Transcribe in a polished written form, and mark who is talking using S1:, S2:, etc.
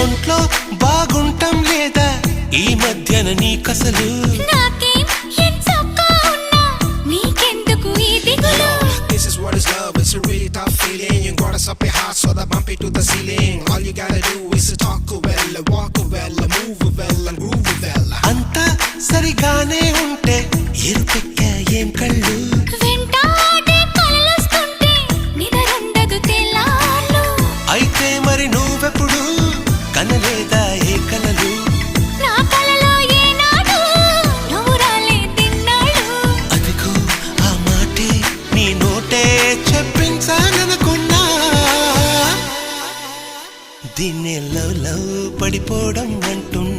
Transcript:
S1: ఒంట్లో బాగుంటం లేదా ఈ మధ్యన నీకసలు
S2: This is what is love, it's a really tough feeling. You got us up your heart so that bump it to the ceiling. All you gotta do is to talk well, walk well, move well and groove well.
S1: అంతా సరిగానే ఉంటే ఎరుపెక్క ఏం కళ్ళు అయితే మరి నువ్వెప్పుడు కనలేదా ఏ కలలు అదిగో ఆ మాటే నీ నోటే చెప్పించాలనుకున్నా దీన్నే లవ్ లవ్ పడిపోవడం అంటున్నా